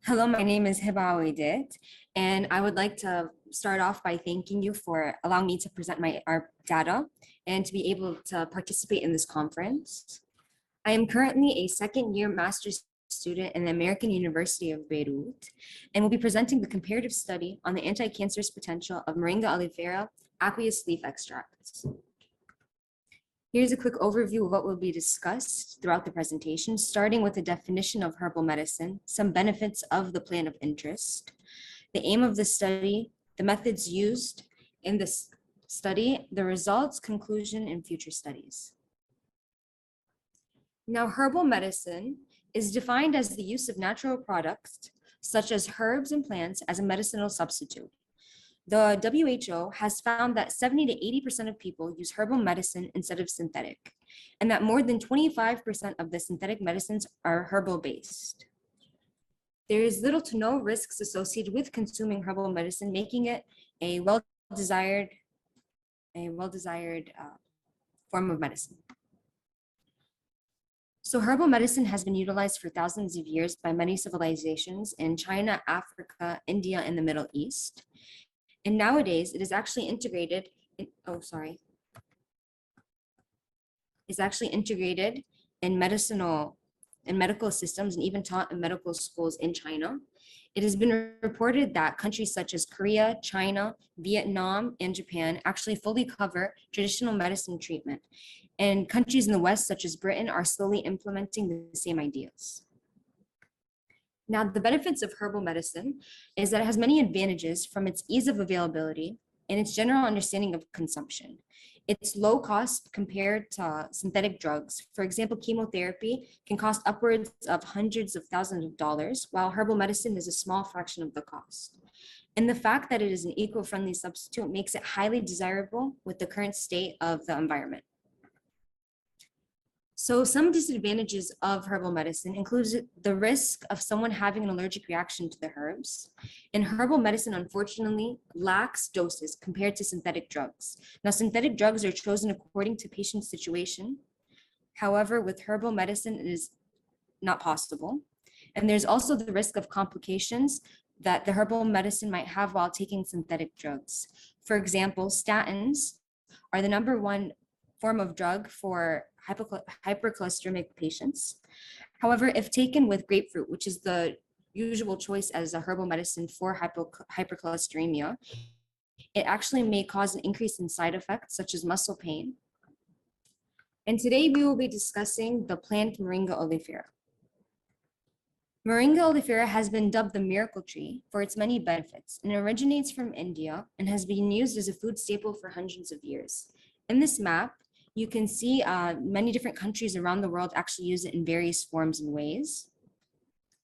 Hello, my name is Heba Owydat, and I would like to start off by thanking you for allowing me to present our data and to be able to participate in this conference. I am currently a second-year master's student in the American University of Beirut and will be presenting the comparative study on the anti-cancerous potential of Moringa oleifera aqueous leaf extracts. Here's a quick overview of what will be discussed throughout the presentation, starting with the definition of herbal medicine, some benefits of the plant of interest, the aim of the study, the methods used in this study, the results, conclusion, and future studies. Now, herbal medicine is defined as the use of natural products, such as herbs and plants, as a medicinal substitute. The WHO has found that 70 to 80% of people use herbal medicine instead of synthetic, and that more than 25% of the synthetic medicines are herbal-based. There is little to no risks associated with consuming herbal medicine, making it a well-desired form of medicine. So herbal medicine has been utilized for thousands of years by many civilizations in China, Africa, India, and the Middle East. And nowadays, it is actually integrated in medical systems and even taught in medical schools in China. It has been reported that countries such as Korea, China, Vietnam, and Japan actually fully cover traditional medicine treatment. And countries in the West, such as Britain, are slowly implementing the same ideas. Now, the benefits of herbal medicine is that it has many advantages from its ease of availability and its general understanding of consumption. It's low cost compared to synthetic drugs. For example, chemotherapy can cost upwards of hundreds of thousands of dollars, while herbal medicine is a small fraction of the cost. And the fact that it is an eco-friendly substitute makes it highly desirable with the current state of the environment. So some disadvantages of herbal medicine includes the risk of someone having an allergic reaction to the herbs. And herbal medicine, unfortunately, lacks doses compared to synthetic drugs. Now, synthetic drugs are chosen according to patient's situation. However, with herbal medicine, it is not possible. And there's also the risk of complications that the herbal medicine might have while taking synthetic drugs. For example, statins are the #1 form of drug for hypercholesteremic patients. However, if taken with grapefruit, which is the usual choice as a herbal medicine for hypercholesteremia, it actually may cause an increase in side effects such as muscle pain. And today we will be discussing the plant Moringa oleifera. Moringa oleifera has been dubbed the miracle tree for its many benefits and originates from India and has been used as a food staple for hundreds of years. In this map, you can see many different countries around the world actually use it in various forms and ways.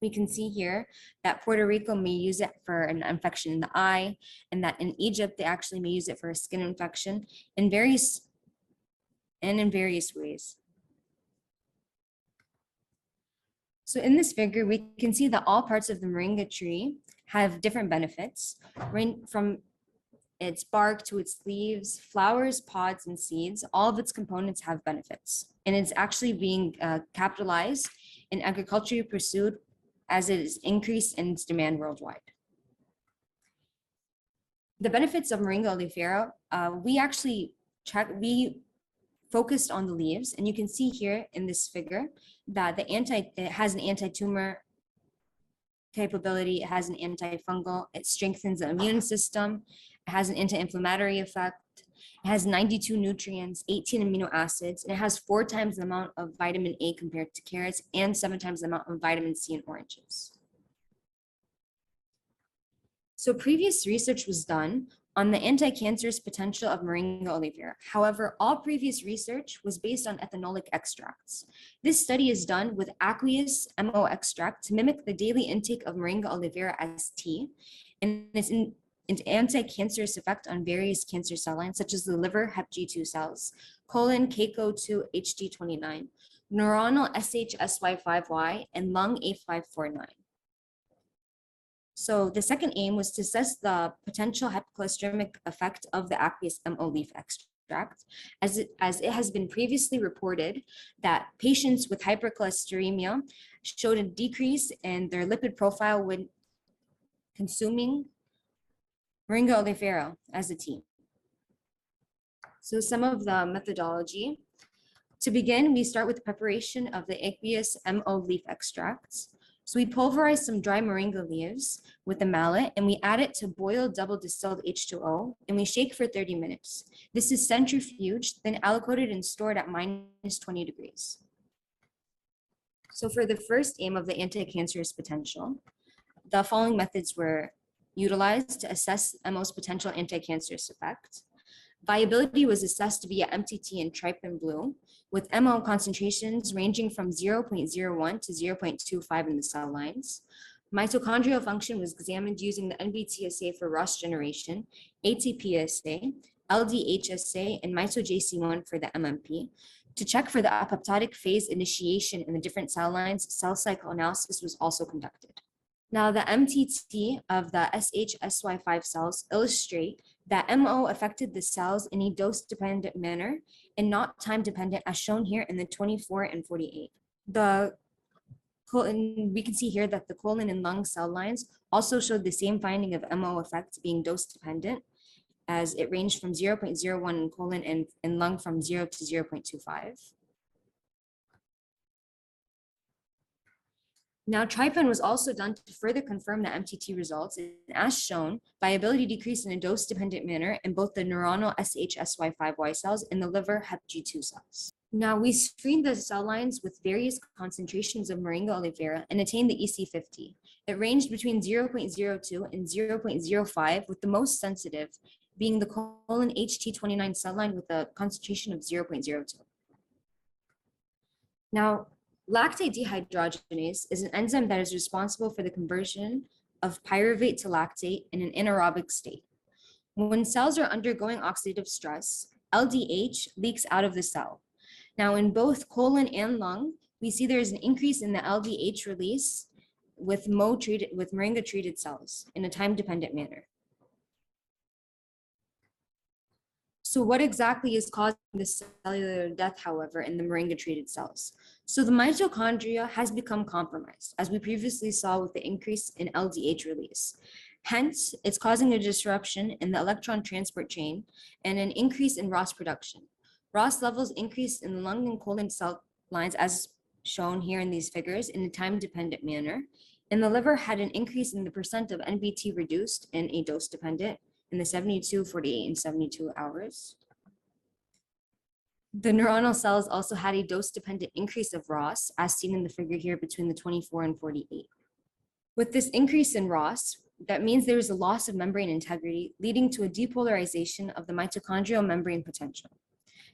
We can see here that Puerto Rico may use it for an infection in the eye, and that in Egypt, they actually may use it for a skin infection in various ways. So in this figure, we can see that all parts of the moringa tree have different benefits, from its bark to its leaves, flowers, pods, and seeds. All of its components have benefits, and it's actually being capitalized and agriculturally pursued as it is increased in its demand worldwide. The benefits of Moringa oleifera, we focused on the leaves, and you can see here in this figure that it has an anti-tumor capability, it has an antifungal, it strengthens the immune system, it has an anti-inflammatory effect, it has 92 nutrients, 18 amino acids, and it has 4 times the amount of vitamin A compared to carrots and 7 times the amount of vitamin C in oranges. So previous research was done on the anti-cancerous potential of Moringa oleifera. However, all previous research was based on ethanolic extracts. This study is done with aqueous MO extract to mimic the daily intake of Moringa oleifera as tea, and it's an anti-cancerous effect on various cancer cell lines, such as the liver HepG2 cells, colon KCO2 HD29, neuronal SHSY5Y, and lung A549. So the second aim was to assess the potential hypercholesteremic effect of the aqueous MO leaf extract, as it has been previously reported that patients with hypercholesteremia showed a decrease in their lipid profile when consuming Moringa oleifera as a team. So some of the methodology. To begin, we start with the preparation of the aqueous MO leaf extracts. So we pulverize some dry moringa leaves with a mallet and we add it to boiled double distilled H2O and we shake for 30 minutes. This is centrifuged, then aliquoted and stored at -20 degrees. So for the first aim of the anti-cancerous potential, the following methods were utilized to assess MO's potential anti-cancerous effect. Viability was assessed via MTT and trypan blue, with MO concentrations ranging from 0.01 to 0.25 in the cell lines. Mitochondrial function was examined using the NBT assay for ROS generation, ATP assay, LDH assay, and MitoJC1 for the MMP. To check for the apoptotic phase initiation in the different cell lines, cell cycle analysis was also conducted. Now, the MTT of the SHSY5 cells illustrate that MO affected the cells in a dose-dependent manner and not time-dependent, as shown here in the 24 and 48. We can see here that the colon and lung cell lines also showed the same finding of MO effect being dose-dependent, as it ranged from 0.01 in colon and in lung from 0 to 0.25. Now, trypan was also done to further confirm the MTT results, and as shown, viability decreased in a dose-dependent manner in both the neuronal SHSY5Y cells and the liver HepG2 cells. Now, we screened the cell lines with various concentrations of Moringa oleifera and attained the EC50. It ranged between 0.02 and 0.05, with the most sensitive being the colon HT29 cell line with a concentration of 0.02. Now, lactate dehydrogenase is an enzyme that is responsible for the conversion of pyruvate to lactate in an anaerobic state. When cells are undergoing oxidative stress, LDH leaks out of the cell. Now, in both colon and lung, we see there is an increase in the LDH release with Moringa treated cells in a time-dependent manner. So what exactly is causing the cellular death, however, in the Moringa treated cells? So the mitochondria has become compromised, as we previously saw with the increase in LDH release. Hence, it's causing a disruption in the electron transport chain and an increase in ROS production. ROS levels increased in the lung and colon cell lines, as shown here in these figures, in a time-dependent manner. And the liver had an increase in the percent of NBT reduced in a dose-dependent in the 72, 48, and 72 hours. The neuronal cells also had a dose-dependent increase of ROS, as seen in the figure here between the 24 and 48. With this increase in ROS, that means there is a loss of membrane integrity, leading to a depolarization of the mitochondrial membrane potential.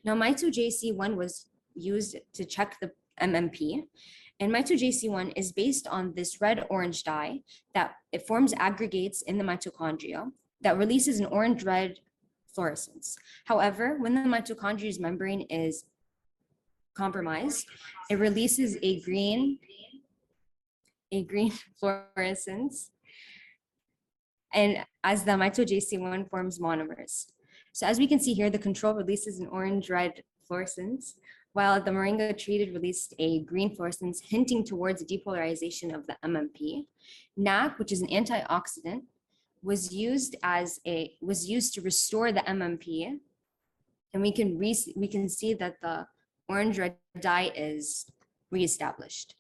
Now, MitoJC1 was used to check the MMP, and MitoJC1 is based on this red-orange dye that it forms aggregates in the mitochondria that releases an orange-red fluorescence. However, when the mitochondria's membrane is compromised, it releases a green fluorescence, and as the MitoJC1 forms monomers. So as we can see here, the control releases an orange-red fluorescence, while the Moringa treated released a green fluorescence, hinting towards a depolarization of the MMP. NAC, which is an antioxidant, was used to restore the MMP, and we can see that the orange-red dye is reestablished.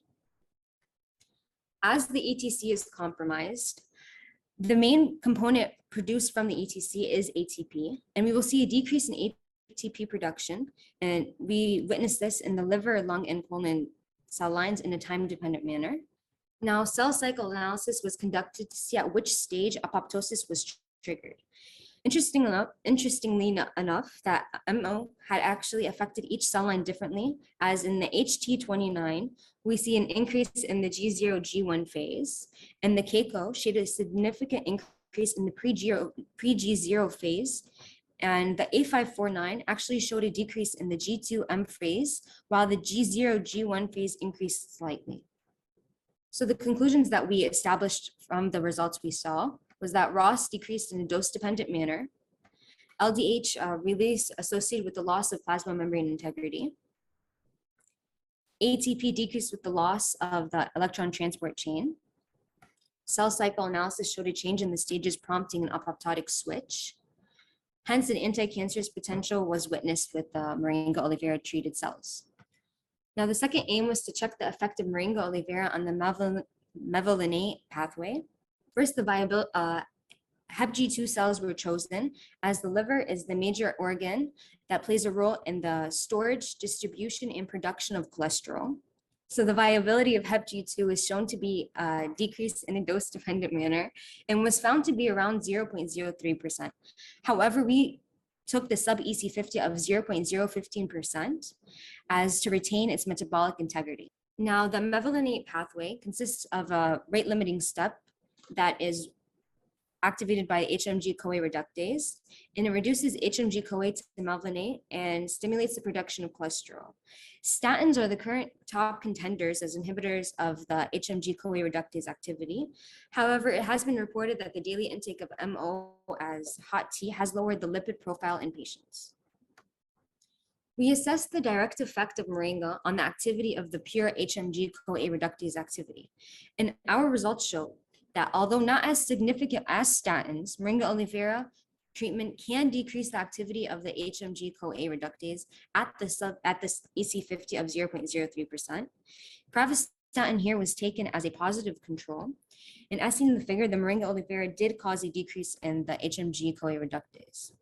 As the ETC is compromised, the main component produced from the ETC is ATP, and we will see a decrease in ATP production, and we witness this in the liver, lung, and colon cell lines in a time-dependent manner. Now, cell cycle analysis was conducted to see at which stage apoptosis was triggered. Interestingly enough, that MO had actually affected each cell line differently, as in the HT29, we see an increase in the G0, G1 phase, and the Keiko showed a significant increase in the pre-G0 phase, and the A549 actually showed a decrease in the G2M phase, while the G0, G1 phase increased slightly. So the conclusions that we established from the results we saw was that ROS decreased in a dose-dependent manner, LDH release associated with the loss of plasma membrane integrity, ATP decreased with the loss of the electron transport chain, cell cycle analysis showed a change in the stages prompting an apoptotic switch. Hence, an anti-cancerous potential was witnessed with the Moringa oleifera treated cells. Now, the second aim was to check the effect of Moringa oleifera on the mevalonate pathway. First, the viable HepG2 cells were chosen, as the liver is the major organ that plays a role in the storage, distribution, and production of cholesterol. So the viability of HepG2 was shown to be decreased in a dose-dependent manner and was found to be around 0.03%. However, we took the sub-EC50 of 0.015% as to retain its metabolic integrity. Now, the mevalonate pathway consists of a rate-limiting step that is activated by HMG-CoA reductase, and it reduces HMG-CoA to mevalonate and stimulates the production of cholesterol. Statins are the current top contenders as inhibitors of the HMG-CoA reductase activity. However, it has been reported that the daily intake of MO as hot tea has lowered the lipid profile in patients. We assessed the direct effect of Moringa on the activity of the pure HMG-CoA reductase activity, and our results show that although not as significant as statins, Moringa oleifera treatment can decrease the activity of the HMG-CoA reductase at the EC50 of 0.03%. Pravastatin here was taken as a positive control. And as seen in the figure, the Moringa oleifera did cause a decrease in the HMG-CoA reductase.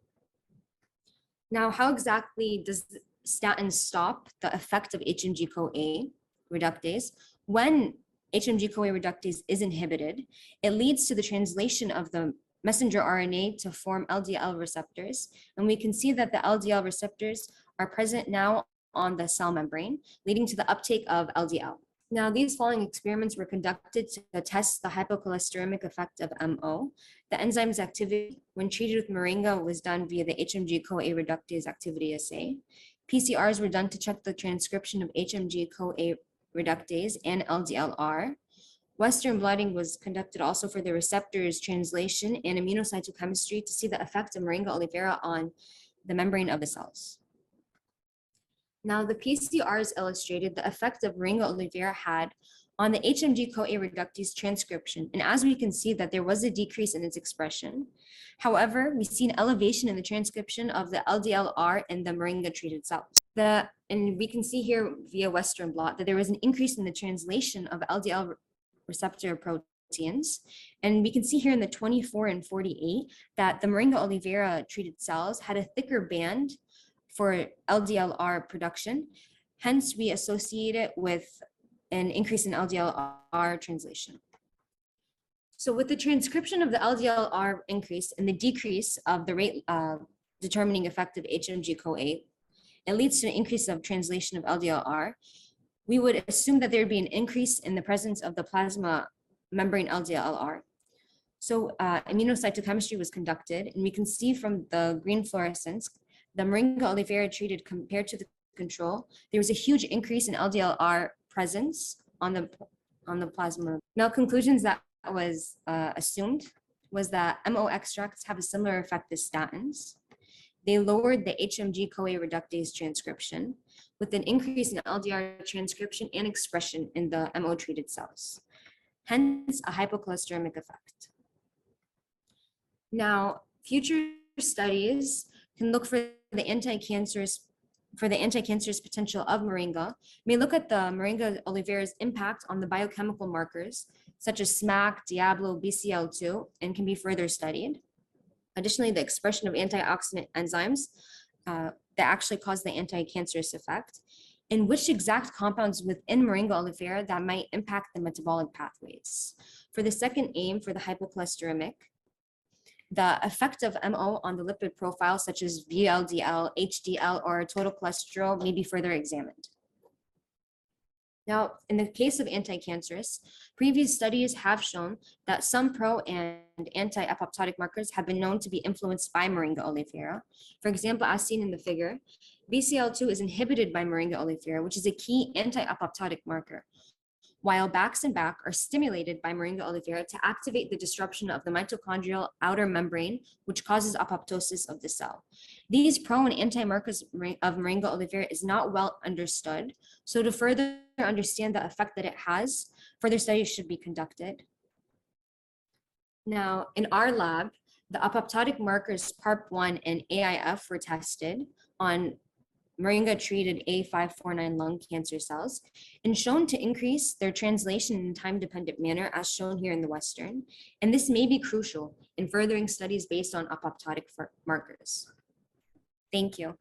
Now, how exactly does statin stop the effect of HMG-CoA reductase? When HMG-CoA reductase is inhibited, it leads to the translation of the messenger RNA to form LDL receptors. And we can see that the LDL receptors are present now on the cell membrane, leading to the uptake of LDL. Now, these following experiments were conducted to test the hypocholesteremic effect of MO. The enzyme's activity when treated with Moringa was done via the HMG-CoA reductase activity assay. PCRs were done to check the transcription of HMG-CoA reductase and LDLR. Western blotting was conducted also for the receptors translation and immunocytochemistry to see the effect of Moringa oleifera on the membrane of the cells. Now, the PCRs illustrated the effect of Moringa oleifera had on the HMG-CoA reductase transcription, and as we can see that there was a decrease in its expression. However, we see an elevation in the transcription of the LDLR in the Moringa treated cells. And we can see here via Western blot that there was an increase in the translation of LDL receptor proteins. And we can see here in the 24 and 48 that the Moringa oleifera treated cells had a thicker band for LDLR production. Hence, we associate it with an increase in LDLR translation. So with the transcription of the LDLR increase and the decrease of the rate determining effect of HMG-CoA, it leads to an increase of translation of LDLR. We would assume that there would be an increase in the presence of the plasma membrane LDLR. So immunocytochemistry was conducted, and we can see from the green fluorescence, the Moringa oleifera treated compared to the control, there was a huge increase in LDLR presence on the plasma. Now, conclusions that was assumed was that MO extracts have a similar effect as statins. They lowered the HMG-CoA reductase transcription with an increase in LDLR transcription and expression in the MO-treated cells, hence a hypocholesteremic effect. Now, future studies can look for the anti-cancerous potential of Moringa, may look at the Moringa oleifera's impact on the biochemical markers such as SMAC, Diablo, BCL2, and can be further studied. Additionally, the expression of antioxidant enzymes that actually cause the anti-cancerous effect, and which exact compounds within Moringa oleifera that might impact the metabolic pathways. For the second aim, for the hypocholesteremic, the effect of MO on the lipid profile, such as VLDL, HDL, or total cholesterol, may be further examined. Now, in the case of anti-cancerous, previous studies have shown that some pro and anti-apoptotic markers have been known to be influenced by Moringa oleifera. For example, as seen in the figure, BCL2 is inhibited by Moringa oleifera, which is a key anti-apoptotic marker, while BAX and BAC are stimulated by Moringa oleifera to activate the disruption of the mitochondrial outer membrane, which causes apoptosis of the cell. These pro and anti-markers of Moringa oleifera is not well understood, so to further understand the effect that it has, further studies should be conducted. Now, in our lab, the apoptotic markers PARP1 and AIF were tested on Moringa treated A549 lung cancer cells and shown to increase their translation in a time-dependent manner as shown here in the Western. And this may be crucial in furthering studies based on apoptotic markers. Thank you.